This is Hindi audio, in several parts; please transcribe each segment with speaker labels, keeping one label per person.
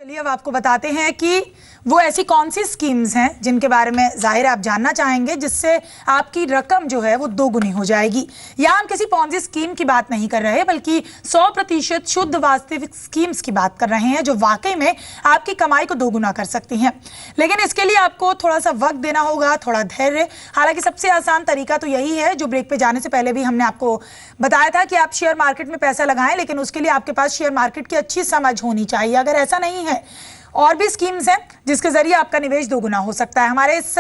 Speaker 1: चलिए अब आपको बताते हैं कि वो ऐसी कौन सी स्कीम्स हैं जिनके बारे में जाहिर है आप जानना चाहेंगे, जिससे आपकी रकम जो है वो दोगुनी हो जाएगी। यहाँ हम किसी पॉन्जी स्कीम की बात नहीं कर रहे बल्कि 100% शुद्ध वास्तविक स्कीम्स की बात कर रहे हैं जो वाकई में आपकी कमाई को दोगुना कर सकती हैं। लेकिन इसके लिए आपको थोड़ा सा वक्त देना होगा, थोड़ा धैर्य। हालांकि सबसे आसान तरीका तो यही है जो ब्रेक पे जाने से पहले भी हमने आपको बताया था कि आप शेयर मार्केट में पैसा लगाएं, लेकिन उसके लिए आपके पास शेयर मार्केट की अच्छी समझ होनी चाहिए। अगर ऐसा नहीं है, और भी स्कीम्स हैं जिसके जरिए आपका निवेश दोगुना हो सकता है। हमारे इस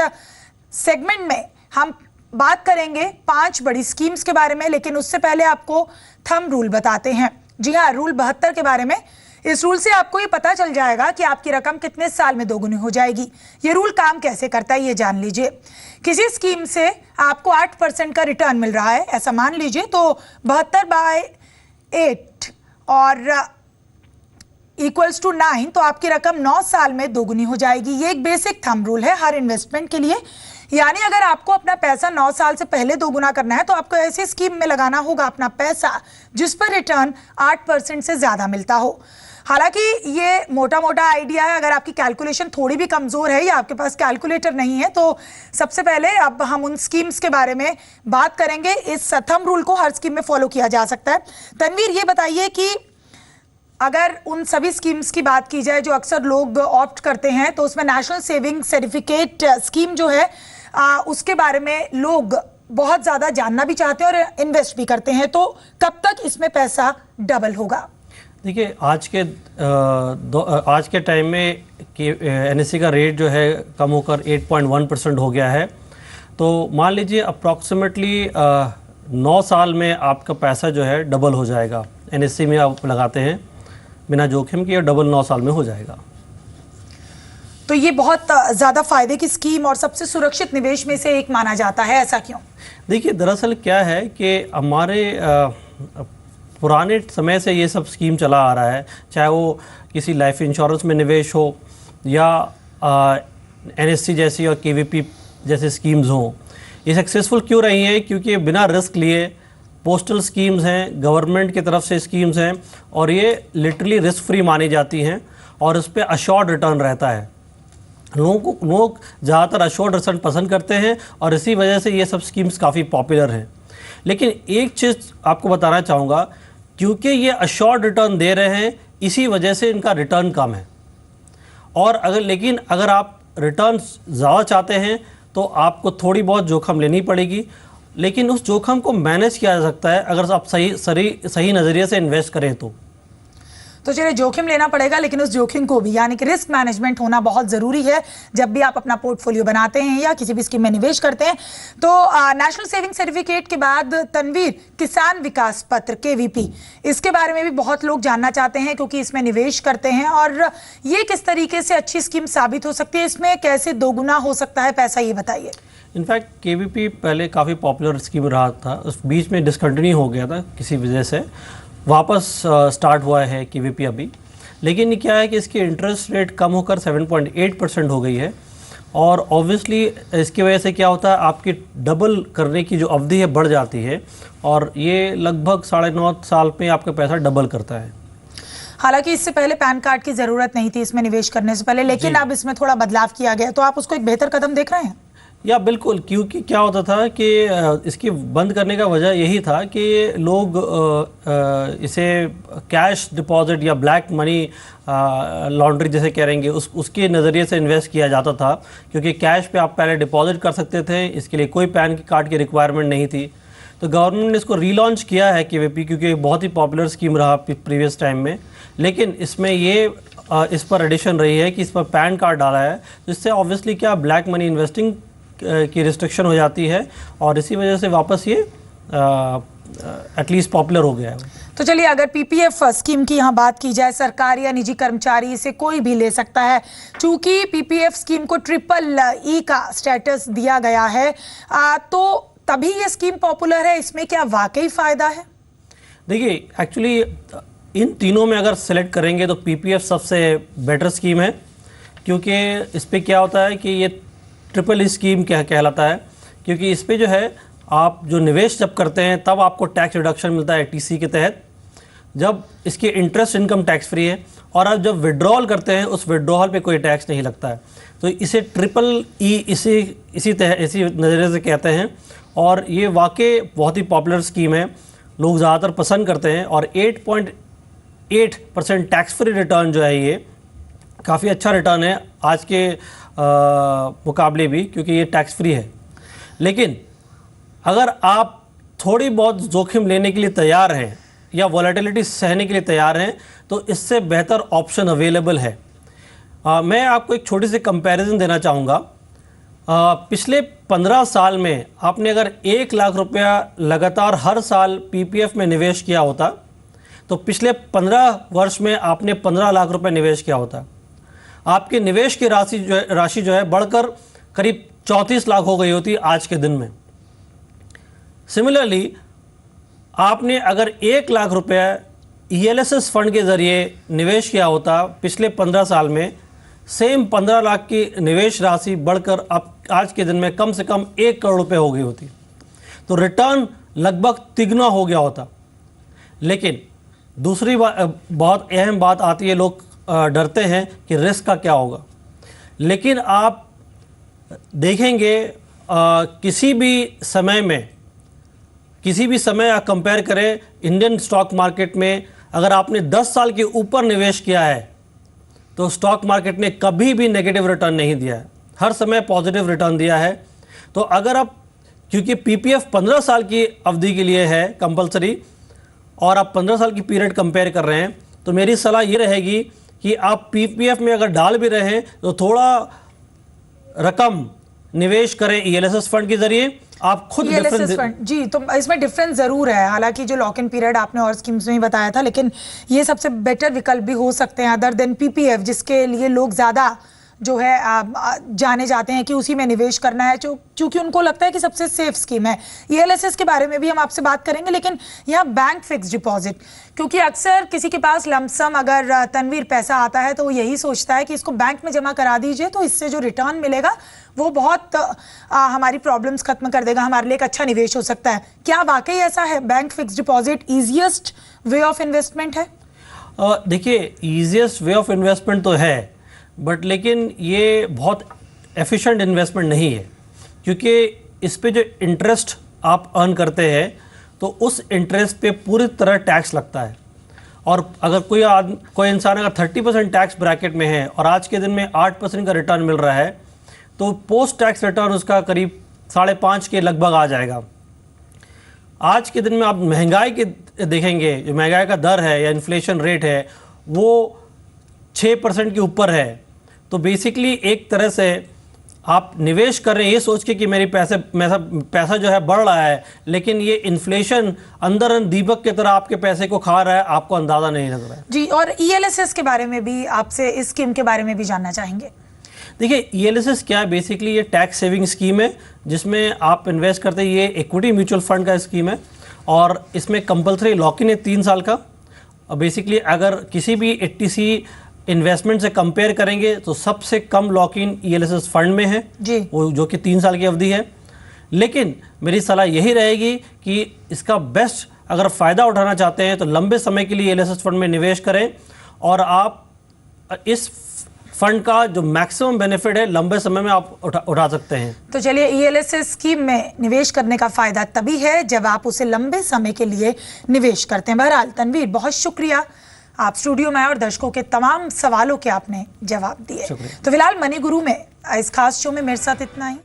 Speaker 1: सेगमेंट में हम बात करेंगे 5 बड़ी स्कीम्स के बारे में, लेकिन उससे पहले आपको थंब रूल बताते हैं। जी हाँ, रूल 72 के बारे में। इस रूल से आपको ये पता चल जाएगा कि आपकी रकम कितने साल में दोगुनी हो जाएगी। ये रूल काम कैसे करता है ये जान लीजिए। किसी स्कीम से आपको 8% का रिटर्न मिल रहा है, ऐसा मान लीजिए, तो 72/8 और इक्वल्स टू 9, तो आपकी रकम 9 साल में दोगुनी हो जाएगी। ये एक बेसिक थंब रूल है हर इन्वेस्टमेंट के लिए। यानी अगर आपको अपना पैसा 9 साल से पहले दोगुना करना है तो आपको ऐसी स्कीम में लगाना होगा अपना पैसा जिस पर रिटर्न 8% से ज्यादा मिलता हो। हालांकि ये मोटा मोटा आइडिया है, अगर आपकी कैलकुलेशन थोड़ी भी कमजोर है या आपके पास कैलकुलेटर नहीं है तो सबसे पहले अब हम उन स्कीम्स के बारे में बात करेंगे। इस थंब रूल को हर स्कीम में फॉलो किया जा सकता है। तनवीर, ये बताइए कि अगर उन सभी स्कीम्स की बात की जाए जो अक्सर लोग ऑप्ट करते हैं, तो उसमें नेशनल सेविंग सर्टिफिकेट स्कीम जो है उसके बारे में लोग बहुत ज़्यादा जानना भी चाहते हैं और इन्वेस्ट भी करते हैं, तो कब तक इसमें पैसा डबल होगा?
Speaker 2: देखिए, आज के टाइम में कि एनएससी का रेट जो है कम होकर 8.1% हो गया है। तो मान लीजिए अप्रॉक्सीमेटली 9 साल में आपका पैसा जो है डबल हो जाएगा। एनएससी में आप लगाते हैं बिना जोखिम के, डबल 9 साल में हो जाएगा।
Speaker 1: तो ये बहुत ज़्यादा फायदे की स्कीम और सबसे सुरक्षित निवेश में से एक माना जाता है, ऐसा क्यों?
Speaker 2: देखिए, दरअसल क्या है कि हमारे पुराने समय से ये सब स्कीम चला आ रहा है, चाहे वो किसी लाइफ इंश्योरेंस में निवेश हो या एनएससी जैसी और केवीपी जैसे स्कीम्स हों। ये सक्सेसफुल क्यों रही हैं? क्योंकि ये बिना रिस्क लिए पोस्टल स्कीम्स हैं, गवर्नमेंट की तरफ से स्कीम्स हैं और ये लिटरली रिस्क फ्री मानी जाती हैं और इस पर अश्योर्ड रिटर्न रहता है। लोग ज़्यादातर अश्योर्ड रिटर्न पसंद करते हैं और इसी वजह से ये सब स्कीम्स काफ़ी पॉपुलर हैं। लेकिन एक चीज़ आपको बताना चाहूँगा, क्योंकि ये अश्योर्ड रिटर्न दे रहे हैं इसी वजह से इनका रिटर्न कम है। और अगर आप रिटर्न ज़्यादा चाहते हैं तो आपको थोड़ी बहुत जोखिम लेनी पड़ेगी, लेकिन उस जोखिम को मैनेज किया जा सकता है अगर आप सही नज़रिए से इन्वेस्ट करें तो
Speaker 1: चलिए, जोखिम लेना पड़ेगा, लेकिन उस जोखिम को भी यानी कि रिस्क मैनेजमेंट होना बहुत ज़रूरी है जब भी आप अपना पोर्टफोलियो बनाते हैं या किसी भी स्कीम में निवेश करते हैं। तो नेशनल सेविंग सर्टिफिकेट के बाद तनवीर, किसान विकास पत्र केवीपी, इसके बारे में भी बहुत लोग जानना चाहते हैं क्योंकि इसमें निवेश करते हैं और ये किस तरीके से अच्छी स्कीम साबित हो सकती है, इसमें कैसे दोगुना हो सकता है पैसा, ये बताइए।
Speaker 2: इनफैक्ट केवीपी पहले काफ़ी पॉपुलर स्कीम रहा था, उस बीच में डिसकंटिन्यू हो गया था किसी वजह से, वापस स्टार्ट हुआ है केवीपी अभी। लेकिन क्या है कि इसकी इंटरेस्ट रेट कम होकर 7.8% हो गई है और ऑब्वियसली इसकी वजह से क्या होता है, आपकी डबल करने की जो अवधि है बढ़ जाती है और ये लगभग 9.5 साल में आपका पैसा डबल करता है।
Speaker 1: हालांकि इससे पहले पैन कार्ड की ज़रूरत नहीं थी इसमें निवेश करने से पहले, लेकिन अब इसमें थोड़ा बदलाव किया गया, तो आप उसको एक बेहतर कदम देख रहे हैं?
Speaker 2: या बिल्कुल, क्योंकि क्या होता था कि इसकी बंद करने का वजह यही था कि लोग इसे कैश डिपॉजिट या ब्लैक मनी लॉन्ड्री जैसे करेंगे उसके नज़रिए से इन्वेस्ट किया जाता था, क्योंकि कैश पे आप पहले डिपॉजिट कर सकते थे, इसके लिए कोई पैन कार्ड की रिक्वायरमेंट नहीं थी। तो गवर्नमेंट ने इसको रीलॉन्च किया है केवीपी, क्योंकि बहुत ही पॉपुलर स्कीम रहा प्रीवियस टाइम में। लेकिन इसमें ये इस पर एडिशन रही है कि इस पर पैन कार्ड डाला है, जिससे ऑब्वियसली क्या ब्लैक मनी इन्वेस्टिंग की रिस्ट्रिक्शन हो जाती है और इसी वजह से वापस ये एटलीस्ट पॉपुलर हो गया है।
Speaker 1: तो चलिए, अगर पीपीएफ स्कीम की यहाँ बात की जाए, सरकारी या निजी कर्मचारी इसे कोई भी ले सकता है। चूंकि पीपीएफ स्कीम को EEE का स्टेटस दिया गया है तो तभी ये स्कीम पॉपुलर है। इसमें क्या वाकई फ़ायदा है? देखिए,
Speaker 2: एक्चुअली इन तीनों में अगर सेलेक्ट करेंगे तो पीपीएफ सबसे बेटर स्कीम है, क्योंकि इस पर क्या होता है कि ये EEE स्कीम क्या कहलाता है, क्योंकि इस पे जो है आप जो निवेश जब करते हैं तब आपको टैक्स रिडक्शन मिलता है टीसी के तहत, जब इसकी इंटरेस्ट इनकम टैक्स फ्री है और आप जब विड्रॉल करते हैं उस विड्रॉल पे कोई टैक्स नहीं लगता है। तो इसे ट्रिपल ई इसी नज़रिए से कहते हैं और ये वाकई बहुत ही पॉपुलर स्कीम है, लोग ज़्यादातर पसंद करते हैं। और 8.8% टैक्स फ्री रिटर्न जो है ये काफ़ी अच्छा रिटर्न है आज के मुकाबले भी, क्योंकि ये टैक्स फ्री है। लेकिन अगर आप थोड़ी बहुत जोखिम लेने के लिए तैयार हैं या वॉलेटिलिटी सहने के लिए तैयार हैं तो इससे बेहतर ऑप्शन अवेलेबल है। मैं आपको एक छोटी सी कंपैरिजन देना चाहूँगा। पिछले 15 साल में आपने अगर 1 लाख रुपया लगातार हर साल पीपीएफ में निवेश किया होता तो पिछले 15 वर्ष में आपने 15 लाख रुपए निवेश किया होता। आपके निवेश की राशि जो है बढ़कर करीब 34 लाख हो गई होती आज के दिन में। सिमिलरली आपने अगर 1 लाख रुपया ELSS फंड के ज़रिए निवेश किया होता पिछले 15 साल में, सेम 15 लाख की निवेश राशि बढ़कर अब आज के दिन में कम से कम 1 करोड़ रुपए हो गई होती। तो रिटर्न लगभग तिगुना हो गया होता। लेकिन दूसरी बहुत अहम बात आती है, लोग डरते हैं कि रिस्क का क्या होगा। लेकिन आप देखेंगे किसी भी समय आप कंपेयर करें इंडियन स्टॉक मार्केट में, अगर आपने 10 साल के ऊपर निवेश किया है तो स्टॉक मार्केट ने कभी भी नेगेटिव रिटर्न नहीं दिया है, हर समय पॉजिटिव रिटर्न दिया है। तो अगर आप, क्योंकि पीपीएफ 15 साल की अवधि के लिए है कंपलसरी और आप 15 साल की पीरियड कंपेयर कर रहे हैं, तो मेरी सलाह ये रहेगी कि आप पीपीएफ में अगर डाल भी रहे हैं तो थोड़ा रकम निवेश करें ELSS फंड के जरिए। आप खुद
Speaker 1: ELSS फंड जी, तो इसमें डिफरेंस जरूर है। हालांकि जो लॉक इन पीरियड आपने और स्कीम्स में ही बताया था, लेकिन ये सबसे बेटर विकल्प भी हो सकते हैं अदर देन पीपीएफ, जिसके लिए लोग ज़्यादा जो है जाने जाते हैं कि उसी में निवेश करना है, क्योंकि उनको लगता है कि सबसे सेफ स्कीम है। ELSS के बारे में भी हम आपसे बात करेंगे, लेकिन यहाँ बैंक फिक्स डिपॉजिट, क्योंकि अक्सर किसी के पास लमसम अगर तनवीर पैसा आता है तो वो यही सोचता है कि इसको बैंक में जमा करा दीजिए तो इससे जो रिटर्न मिलेगा वो बहुत हमारी प्रॉब्लम्स खत्म कर देगा, हमारे लिए एक अच्छा निवेश हो सकता है। क्या वाकई ऐसा है? Bank fix deposit easiest way of investment है?
Speaker 2: देखिए, ईजिएस्ट वे ऑफ इन्वेस्टमेंट तो है, बट लेकिन ये बहुत एफिशिएंट इन्वेस्टमेंट नहीं है, क्योंकि इस पे जो इंटरेस्ट आप अर्न करते हैं तो उस इंटरेस्ट पे पूरी तरह टैक्स लगता है। और अगर कोई इंसान अगर 30% टैक्स ब्रैकेट में है और आज के दिन में 8% का रिटर्न मिल रहा है तो पोस्ट टैक्स रिटर्न उसका करीब 5.5 के लगभग आ जाएगा। आज के दिन में आप महंगाई के देखेंगे, जो महंगाई का दर है या इन्फ्लेशन रेट है वो 6% के ऊपर है। तो बेसिकली एक तरह से आप निवेश कर रहे हैं ये सोच के कि मेरा पैसा जो है बढ़ रहा है, लेकिन ये इन्फ्लेशन अंदर दीपक की तरह आपके पैसे को खा रहा है, आपको अंदाजा नहीं लग रहा है।
Speaker 1: जी, और ELSS के बारे में भी आपसे, इस स्कीम के बारे में भी जानना चाहेंगे।
Speaker 2: देखिए, ELSS क्या है, बेसिकली ये टैक्स सेविंग स्कीम है जिसमें आप इन्वेस्ट करते हैं। ये इक्विटी म्यूचुअल फंड का स्कीम है और इसमें कंपलसरी लॉक इन है 3 साल का। और बेसिकली अगर किसी भी 80C इन्वेस्टमेंट से कंपेयर करेंगे तो सबसे कम लॉक इन ELSS फंड में है जी, वो जो कि 3 साल की अवधि है। लेकिन मेरी सलाह यही रहेगी कि इसका बेस्ट अगर फ़ायदा उठाना चाहते हैं तो लंबे समय के लिए ELSS फंड में निवेश करें और आप इस फंड का जो मैक्सिमम बेनिफिट है लंबे समय में आप उठा सकते हैं।
Speaker 1: तो चलिए, ELSS स्कीम में निवेश करने का फ़ायदा तभी है जब आप उसे लंबे समय के लिए निवेश करते हैं। बहरहाल तनवीर, बहुत शुक्रिया, आप स्टूडियो में आए और दर्शकों के तमाम सवालों के आपने जवाब दिए। तो फिलहाल मनी गुरु में इस खास शो में मेरे साथ इतना ही।